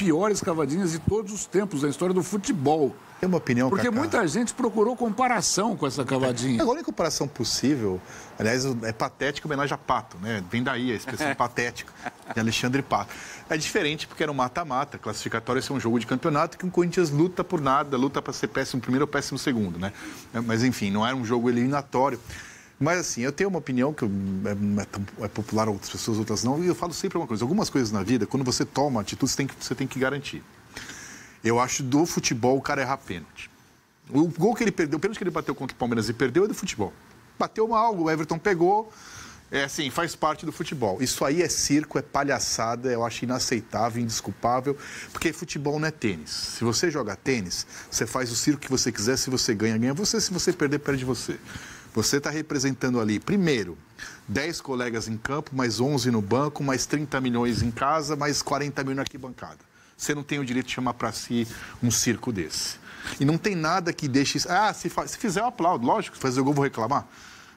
piores cavadinhas de todos os tempos da história do futebol. Tem uma opinião, porque Cacá? Muita gente procurou comparação com essa cavadinha. A única comparação possível, aliás, é patética homenagem a Pato, né? Vem daí a expressão patética de Alexandre Pato. É diferente porque era um mata-mata, classificatório, esse é um jogo de campeonato que o Corinthians luta por nada, luta para ser péssimo primeiro ou péssimo segundo, né? Mas enfim, não era um jogo eliminatório. Mas assim, eu tenho uma opinião que é popular, outras pessoas, outras não, e eu falo sempre uma coisa, algumas coisas na vida, quando você toma atitude, você tem que garantir. Eu acho do futebol o cara errar pênalti. O gol que ele perdeu, o pênalti que ele bateu contra o Palmeiras e perdeu é do futebol. Bateu mal, o Everton pegou, assim, faz parte do futebol. Isso aí é circo, é palhaçada, eu acho inaceitável, indesculpável, porque futebol não é tênis. Se você joga tênis, você faz o circo que você quiser, se você ganha, ganha você, se você perder, perde você. Você está representando ali, primeiro, 10 colegas em campo, mais 11 no banco, mais 30 milhões em casa, mais 40 mil na arquibancada. Você não tem o direito de chamar para si um circo desse. E não tem nada que deixe isso. Se fizer, eu aplaudo. Lógico, se fazer o gol, eu vou reclamar.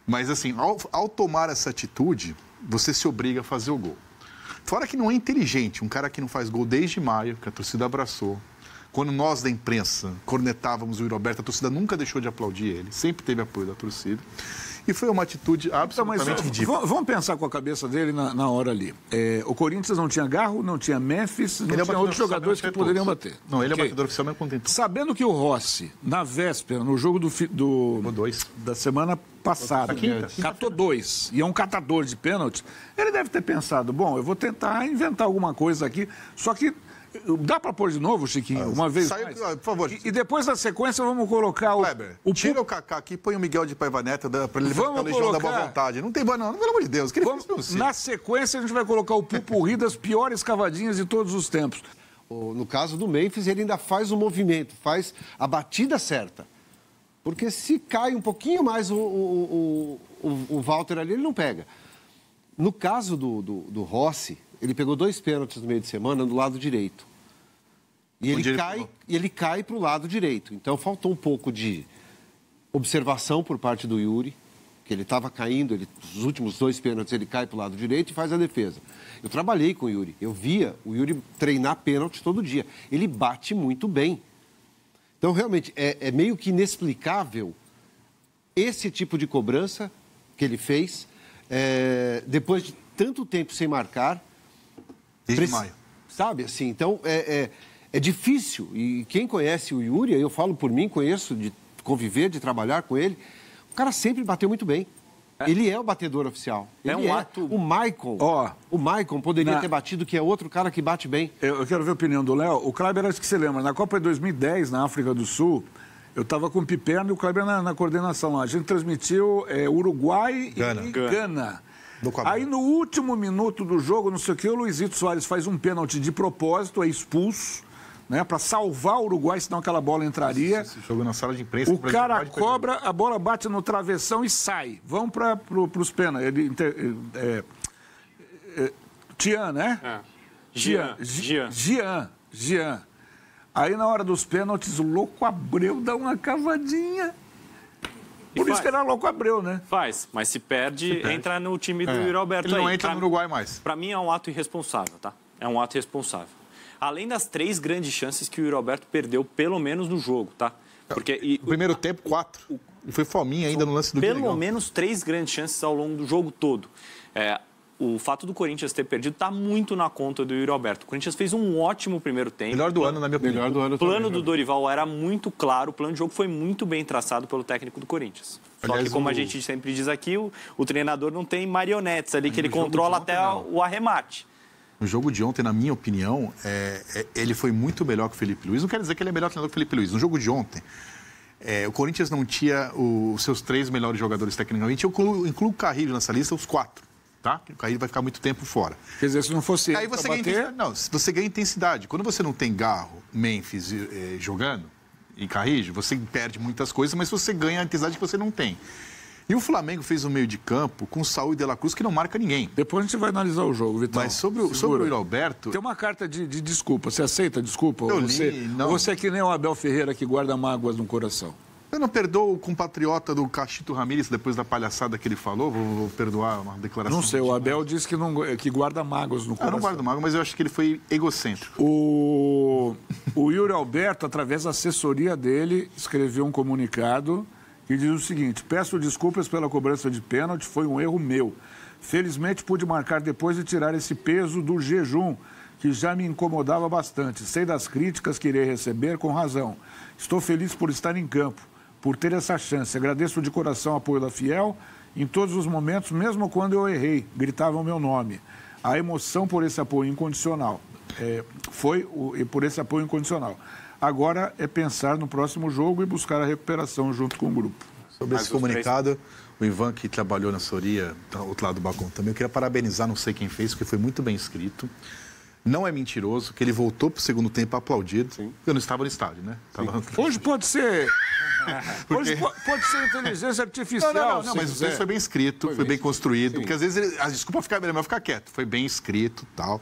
Mas, assim, ao tomar essa atitude, você se obriga a fazer o gol. Fora que não é inteligente. Um cara que não faz gol desde maio, que a torcida abraçou. Quando nós, da imprensa, cornetávamos o Yuri Alberto, a torcida nunca deixou de aplaudir ele. Sempre teve apoio da torcida. E foi uma atitude absolutamente ridícula. Vamos pensar com a cabeça dele na hora ali. O Corinthians não tinha Garro, não tinha Memphis, não tinha outros jogadores que poderiam bater. Não, ele é o batedor oficial, mas contentou. Sabendo que o Rossi, na véspera, no jogo da semana passada, catou 2, e é um catador de pênalti, ele deve ter pensado, bom, eu vou tentar inventar alguma coisa aqui, só que dá para pôr de novo, Chiquinho, uma vez mais? Por favor. E depois da sequência vamos colocar Kleber, tira o Kaká aqui e põe o Miguel de Paiva Neto para ele levantar a Legião da Boa Vontade. Não tem não, pelo amor de Deus. Que na sequência a gente vai colocar o pupurri das piores cavadinhas de todos os tempos. No caso do Memphis, ele ainda faz o movimento, faz a batida certa. Porque se cai um pouquinho mais o Walter ali, ele não pega. No caso do Rossi, ele pegou 2 pênaltis no meio de semana do lado direito. E ele cai para o lado direito. Então, faltou um pouco de observação por parte do Yuri, que ele estava caindo, os últimos 2 pênaltis ele cai para o lado direito e faz a defesa. Eu trabalhei com o Yuri, eu via o Yuri treinar pênalti todo dia. Ele bate muito bem. Então, realmente, é meio que inexplicável esse tipo de cobrança que ele fez, depois de tanto tempo sem marcar. Desde maio. Sabe, assim, então é difícil. E quem conhece o Yuri, eu falo por mim, conheço de conviver, de trabalhar com ele, o cara sempre bateu muito bem. Ele é o batedor oficial. Ato... O Maicon. O Maicon poderia ter batido, que é outro cara que bate bem. Eu quero ver a opinião do Léo. O Kleber, acho que você lembra, na Copa de 2010, na África do Sul, eu estava com o Piperno e o Kleber na coordenação lá. A gente transmitiu Uruguai e Gana. Aí no último minuto do jogo, não sei o que, o Luizito Soares faz um pênalti de propósito, é expulso, né, para salvar o Uruguai, senão aquela bola entraria. Esse jogo na sala de imprensa. O cara cobra, a bola bate no travessão e sai. Vamos para os pênaltis. Tian, né? Gian. Aí na hora dos pênaltis, o Louco Abreu dá uma cavadinha. Por isso que era Louco Abreu, né? Faz, mas se perde, entra no time do Yuri Alberto. Ele não entra no Uruguai mais. Para mim é um ato irresponsável, tá? É um ato irresponsável. Além das 3 grandes chances que o Yuri Alberto perdeu, pelo menos no jogo, tá? Porque no primeiro tempo, 4. E foi fominha ainda no lance do Pelo menos 3 grandes chances ao longo do jogo todo. O fato do Corinthians ter perdido está muito na conta do Yuri Alberto. O Corinthians fez um ótimo primeiro tempo. Melhor do ano, na minha opinião. O plano do Dorival era muito claro, o plano de jogo foi muito bem traçado pelo técnico do Corinthians. Só que, como a gente sempre diz aqui, o treinador não tem marionetes ali, que ele controla até o arremate. No jogo de ontem, na minha opinião, ele foi muito melhor que o Felipe Luiz. Não quero dizer que ele é melhor treinador que o Felipe Luiz. No jogo de ontem, o Corinthians não tinha os seus 3 melhores jogadores tecnicamente. Eu incluo o Carrilho nessa lista, os 4. Tá? O Carrilho vai ficar muito tempo fora. Quer dizer, se não fosse aí você ganha você ganha intensidade. Quando você não tem Garro, Memphis jogando e Carrilho, você perde muitas coisas, mas você ganha a intensidade que você não tem. E o Flamengo fez um meio de campo com Saúl e De La Cruz que não marca ninguém. Depois a gente vai analisar o jogo, Vitão. Mas sobre o Yuri Alberto... Tem uma carta de desculpa. Você aceita desculpa? Eu Ou você é que nem o Abel Ferreira que guarda mágoas no coração? Eu não perdoo o compatriota do Cachito Ramírez depois da palhaçada que ele falou. Vou perdoar uma declaração. Não sei, o Abel disse que guarda mágoas no coração. Eu não guardo mágoas, mas eu acho que ele foi egocêntrico. O Yuri Alberto, através da assessoria dele, escreveu um comunicado que diz o seguinte: peço desculpas pela cobrança de pênalti, foi um erro meu. Felizmente pude marcar depois e tirar esse peso do jejum, que já me incomodava bastante. Sei das críticas que irei receber com razão. Estou feliz por estar em campo, por ter essa chance. Agradeço de coração o apoio da Fiel em todos os momentos, mesmo quando eu errei, gritavam meu nome. A emoção por esse apoio incondicional. Por esse apoio incondicional. Agora é pensar no próximo jogo e buscar a recuperação junto com o grupo. Sobre esse comunicado, o Ivan, que trabalhou na assessoria, do outro lado do balcão também, eu queria parabenizar, não sei quem fez, porque foi muito bem escrito. Não é mentiroso que ele voltou para o segundo tempo aplaudido. Sim. Eu não estava no estádio, né? Hoje pode ser... Hoje pode ser inteligência artificial. Não, mas isso foi bem escrito, foi bem construído. Sim. Porque às vezes, desculpa ficar melhor ficar quieto. Foi bem escrito e tal.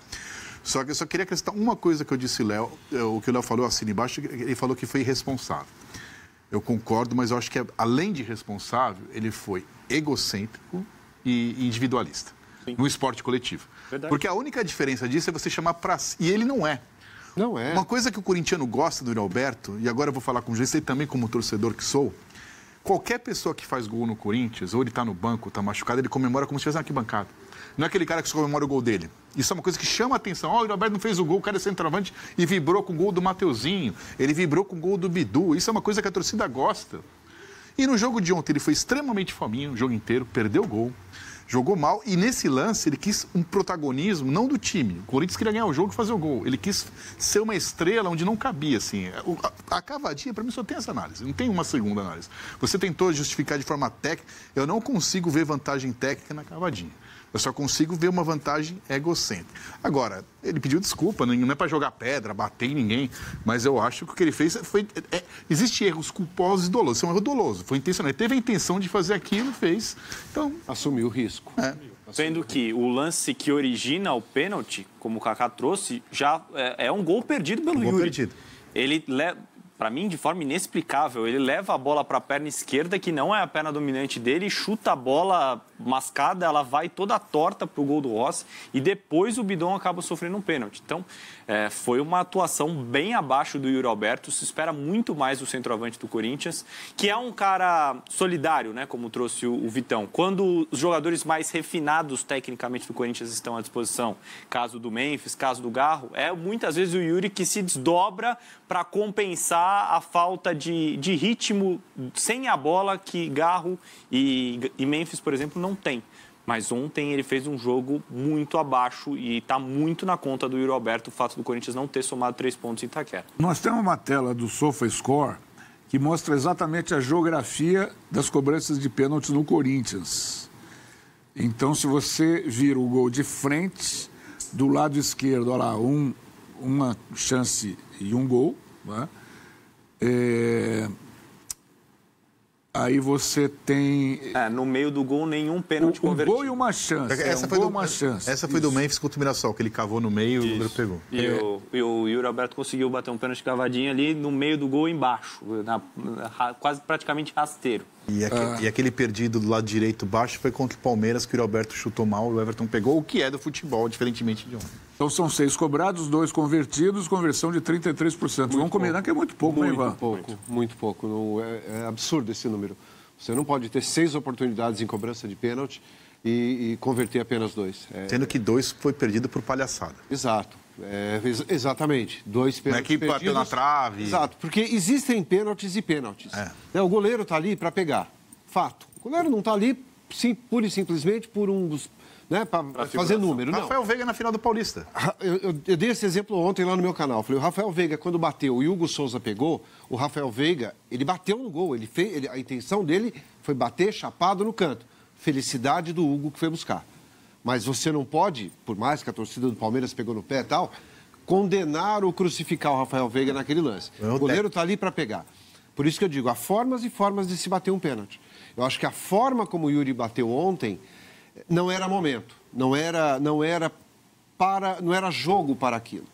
Só que eu só queria acrescentar uma coisa que eu disse, Léo, o que o Léo falou, assina embaixo, ele falou que foi irresponsável. Eu concordo, mas eu acho que, além de responsável, ele foi egocêntrico e individualista. Sim. No esporte coletivo. Verdade. Porque a única diferença disso é você chamar para si. E ele não é. Não é. Uma coisa que o corintiano gosta do Yuri Alberto, e agora eu vou falar com o juiz, e também como torcedor que sou, qualquer pessoa que faz gol no Corinthians, ou ele está no banco, está machucado, ele comemora como se estivesse na arquibancada. Não é aquele cara que só comemora o gol dele. Isso é uma coisa que chama a atenção. Ó, o Yuri Alberto não fez o gol, o cara é centroavante e vibrou com o gol do Mateuzinho. Ele vibrou com o gol do Bidu. Isso é uma coisa que a torcida gosta. E no jogo de ontem ele foi extremamente fominho, o jogo inteiro, perdeu o gol, jogou mal. E nesse lance ele quis um protagonismo, não do time. O Corinthians queria ganhar o jogo e fazer o gol. Ele quis ser uma estrela onde não cabia, assim. A cavadinha, para mim, só tem essa análise. Não tem uma segunda análise. Você tentou justificar de forma técnica. Eu não consigo ver vantagem técnica na cavadinha. Eu só consigo ver uma vantagem egocêntrica. Agora, ele pediu desculpa, não é para jogar pedra, bater em ninguém, mas eu acho que o que ele fez foi... Existem erros culposos e dolosos. Isso é um erro doloso, foi intencional. Ele teve a intenção de fazer aquilo e fez. Então... assumiu o risco. Sendo que o lance que origina o pênalti, como o Kaká trouxe, já é um gol perdido pelo Yuri. Perdido. Ele para mim, de forma inexplicável, ele leva a bola para a perna esquerda, que não é a perna dominante dele, chuta a bola mascada, ela vai toda torta para o gol do Rossi, e depois o Bidon acaba sofrendo um pênalti. Então, foi uma atuação bem abaixo do Yuri Alberto, se espera muito mais do centroavante do Corinthians, que é um cara solidário, né, como trouxe o Vitão. Quando os jogadores mais refinados tecnicamente do Corinthians estão à disposição, caso do Memphis, caso do Garro, é muitas vezes o Yuri que se desdobra para compensar a falta de ritmo sem a bola que Garro e Memphis, por exemplo, não tem. Mas ontem ele fez um jogo muito abaixo e está muito na conta do Yuri Alberto o fato do Corinthians não ter somado 3 pontos em Itaquera. Nós temos uma tela do SofaScore que mostra exatamente a geografia das cobranças de pênalti no Corinthians. Então, se você vira o gol de frente, do lado esquerdo, olha lá, uma chance e um gol, né? Aí você tem... no meio do gol, nenhum pênalti convertido. Um gol e uma chance. Essa foi do Memphis contra o Mirassol, que ele cavou no meio e o goleiro pegou. E o Yuri Alberto conseguiu bater um pênalti cavadinho ali no meio do gol embaixo, quase praticamente rasteiro. E aquele perdido do lado direito baixo foi contra o Palmeiras, que o Yuri Alberto chutou mal, o Everton pegou, o que é do futebol, diferentemente de ontem. Então são 6 cobrados, 2 convertidos, conversão de 33%. Vamos combinar que é muito pouco, né, Ivan? Muito pouco. Não, é absurdo esse número. Você não pode ter 6 oportunidades em cobrança de pênalti e converter apenas 2. Sendo que 2 foi perdido por palhaçada. Exato. Exatamente. 2 pênaltis perdidos. Não é que bateu na trave. Exato, porque existem pênaltis e pênaltis. O goleiro está ali para pegar. Fato. O goleiro não está ali pura e simplesmente por para fazer número. Não. Rafael Veiga na final do Paulista. Eu dei esse exemplo ontem lá no meu canal. Falei, o Rafael Veiga, quando bateu, o Hugo Souza pegou, o Rafael Veiga, ele bateu no gol. A intenção dele foi bater chapado no canto. Felicidade do Hugo que foi buscar. Mas você não pode, por mais que a torcida do Palmeiras pegou no pé e tal, condenar ou crucificar o Rafael Veiga naquele lance. O goleiro está ali para pegar. Por isso que eu digo, há formas e formas de se bater um pênalti. Eu acho que a forma como o Yuri bateu ontem não era momento, não era jogo para aquilo.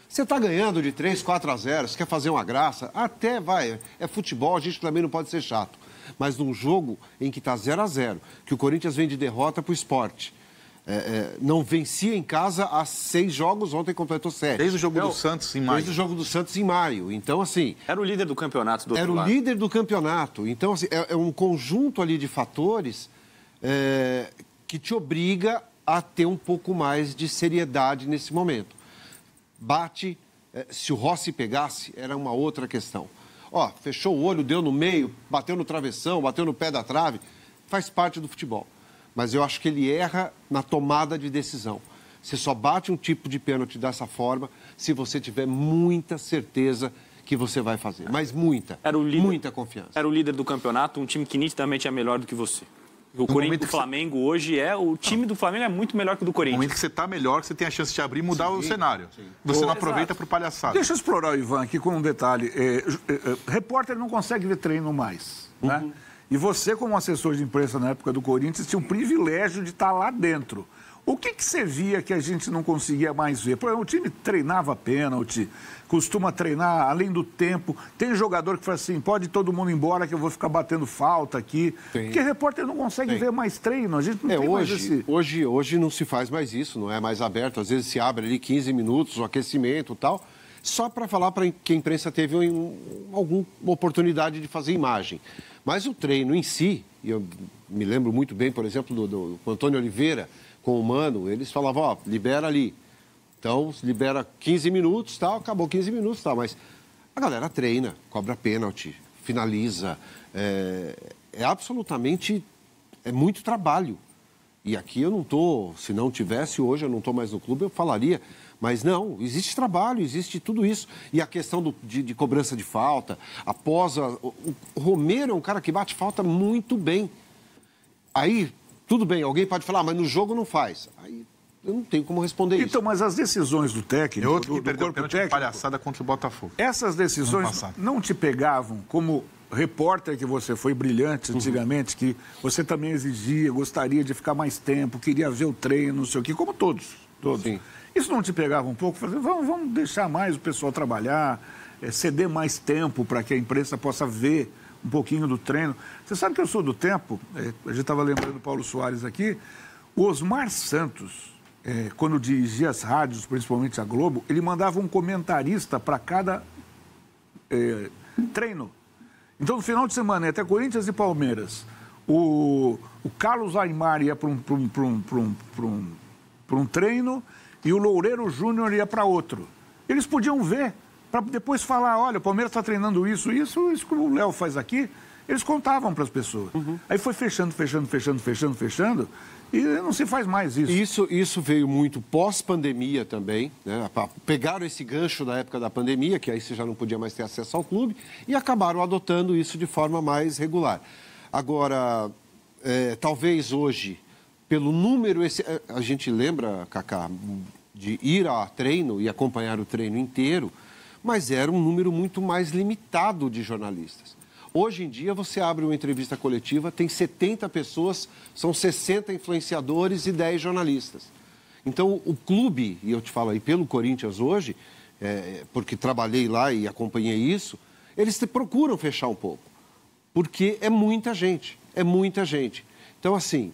Você está ganhando de 3, 4-0, você quer fazer uma graça, até vai, é futebol, a gente também não pode ser chato. Mas num jogo em que está 0-0, que o Corinthians vem de derrota para o Sport, não vencia em casa há 6 jogos, ontem completou 7. Desde o jogo do Santos em maio. Desde o jogo do Santos em maio. Então, assim... Era o líder do campeonato do outro lado. Era o líder do campeonato. Então, assim, é um conjunto ali de fatores que te obriga a ter um pouco mais de seriedade nesse momento. Se o Rossi pegasse, era uma outra questão. Fechou o olho, deu no meio, bateu no travessão, bateu no pé da trave, faz parte do futebol. Mas eu acho que ele erra na tomada de decisão. Você só bate um tipo de pênalti dessa forma se você tiver muita certeza que você vai fazer. Mas muita confiança. Era o líder do campeonato, um time que nitidamente é melhor do que você. O Corinthians do Flamengo hoje o time do Flamengo é muito melhor que o do Corinthians. No momento que você está melhor, que você tem a chance de abrir e mudar o cenário. Sim. Você não aproveita para o palhaçada. Deixa eu explorar o Ivan aqui com um detalhe. Repórter não consegue ver treino mais, né? E você, como assessor de imprensa na época do Corinthians, tinha o privilégio de estar lá dentro. O que você via que a gente não conseguia mais ver? Por exemplo, o time treinava pênalti, costuma treinar além do tempo. Tem jogador que fala assim, pode todo mundo ir embora que eu vou ficar batendo falta aqui. Porque repórter não consegue ver mais treino. A gente não tem mais esse... Hoje não se faz mais isso, não é mais aberto. Às vezes se abre ali 15 minutos, o aquecimento e tal, só para falar que a imprensa teve alguma oportunidade de fazer imagem. Mas o treino em si, e eu me lembro muito bem, por exemplo, do Antônio Oliveira, com o Mano, eles falavam, libera ali. Então, libera 15 minutos, tal, acabou 15 minutos, tal. Mas a galera treina, cobra pênalti, finaliza. Absolutamente, é muito trabalho. E aqui eu não estou, se não tivesse hoje, eu não estou mais no clube, eu falaria. Mas não, existe trabalho, existe tudo isso. E a questão de cobrança de falta, o Romero é um cara que bate falta muito bem. Aí... Tudo bem, alguém pode falar, mas no jogo não faz. Aí eu não tenho como responder isso. Então, mas as decisões do técnico, do corpo técnico... palhaçada contra o Botafogo. Essas decisões não te pegavam como repórter que você foi brilhante antigamente, que você também exigia, gostaria de ficar mais tempo, queria ver o treino, não sei o quê, como todos. Sim. Isso não te pegava um pouco? Vamos deixar mais o pessoal trabalhar, ceder mais tempo para que a imprensa possa ver um pouquinho do treino. Você sabe que eu sou do tempo, a gente estava lembrando do Paulo Soares aqui, o Osmar Santos, quando dirigia as rádios, principalmente a Globo, ele mandava um comentarista para cada treino. Então, no final de semana, até Corinthians e Palmeiras, o Carlos Aimar ia para um treino e o Loureiro Júnior ia para outro. Eles podiam ver, para depois falar, olha, o Palmeiras está treinando isso que o Léo faz aqui. Eles contavam para as pessoas. Aí foi fechando, e não se faz mais isso. Isso veio muito pós-pandemia também, né? Pegaram esse gancho da época da pandemia, que aí você já não podia mais ter acesso ao clube, e acabaram adotando isso de forma mais regular. Agora, talvez hoje, pelo número... a gente lembra, Cacá, de ir a treino e acompanhar o treino inteiro, mas era um número muito mais limitado de jornalistas. Hoje em dia, você abre uma entrevista coletiva, tem 70 pessoas, são 60 influenciadores e 10 jornalistas. Então, o clube, e eu te falo aí pelo Corinthians hoje, porque trabalhei lá e acompanhei isso, eles procuram fechar um pouco, porque é muita gente. Então, assim,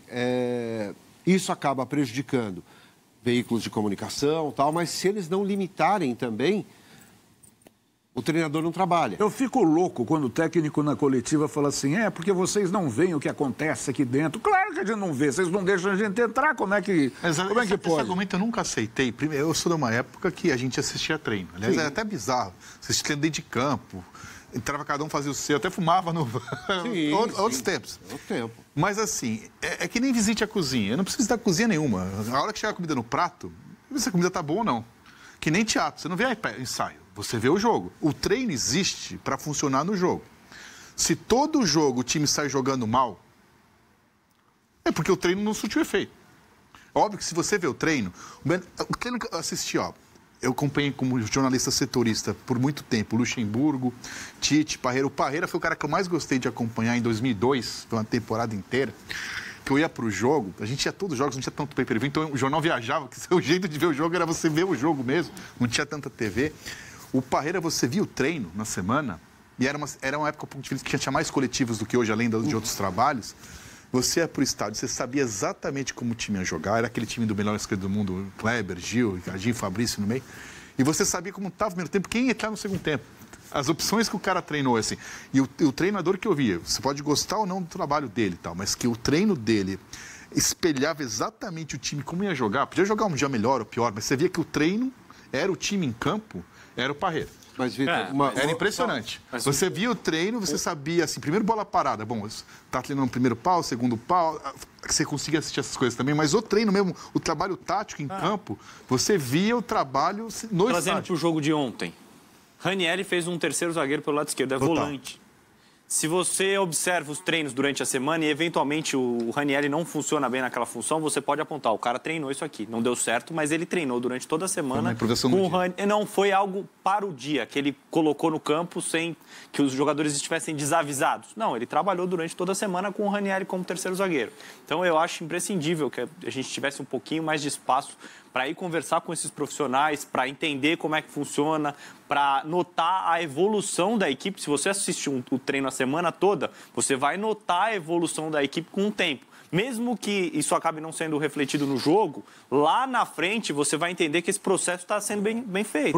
isso acaba prejudicando veículos de comunicação, tal, mas se eles não limitarem também, o treinador não trabalha. Eu fico louco quando o técnico na coletiva fala assim, porque vocês não veem o que acontece aqui dentro. Claro que a gente não vê, vocês não deixam a gente entrar, como é que pode? Esse argumento eu nunca aceitei. Primeiro, eu sou de uma época que a gente assistia treino. Aliás, era até bizarro. Assistia treino dentro de campo, entrava cada um, fazia o seu, até fumava no... Outros tempos. Mas assim, é que nem visite a cozinha. Eu não preciso visitar cozinha nenhuma. A hora que chegar a comida no prato, se a comida tá boa ou não. Que nem teatro, você não vê ensaio. Você vê o jogo. O treino existe para funcionar no jogo. Se todo jogo o time sai jogando mal, é porque o treino não surtiu efeito. Óbvio que se você vê o treino que eu assisti, eu acompanhei como jornalista setorista por muito tempo, Luxemburgo, Tite, Parreira. O Parreira foi o cara que eu mais gostei de acompanhar em 2002, foi uma temporada inteira, que eu ia para o jogo, a gente ia todos os jogos, não tinha tanto pay-per-view, então o jornal viajava, que o jeito de ver o jogo era você ver o jogo mesmo, não tinha tanta TV. O Parreira, você via o treino na semana, e era uma época um pouco diferente, que tinha mais coletivos do que hoje, além de outros trabalhos. Você ia para o estádio, você sabia exatamente como o time ia jogar. Era aquele time do melhor esquerdo do mundo, Kleber, Gil, Ricardinho, Fabrício no meio. E você sabia como estava o primeiro tempo, quem ia entrar no segundo tempo. As opções que o cara treinou, assim. E o treinador que eu via, você pode gostar ou não do trabalho dele e tal, mas que o treino dele espelhava exatamente o time como ia jogar. Podia jogar um dia melhor ou pior, mas você via que o treino era o time em campo, era o Parreira. Mas, Vitor, era impressionante. Você via o treino, você sabia, assim, primeiro bola parada. Bom, tá treinando o primeiro pau, segundo pau, você conseguia assistir essas coisas também, mas o treino mesmo, o trabalho tático em campo, você via o trabalho no estádio. Trazendo para o jogo de ontem, Ranieri fez um terceiro zagueiro pelo lado esquerdo, volante. Se você observa os treinos durante a semana e, eventualmente, o Ranieri não funciona bem naquela função, você pode apontar, o cara treinou isso aqui. Não deu certo, mas ele treinou durante toda a semana com o Ranieri. Não foi algo para o dia, que ele colocou no campo sem que os jogadores estivessem desavisados. Não, ele trabalhou durante toda a semana com o Ranieri como terceiro zagueiro. Então, eu acho imprescindível que a gente tivesse um pouquinho mais de espaço para ir conversar com esses profissionais, para entender como é que funciona, para notar a evolução da equipe. Se você assistir o treino a semana toda, você vai notar a evolução da equipe com o tempo. Mesmo que isso acabe não sendo refletido no jogo, lá na frente você vai entender que esse processo está sendo bem feito.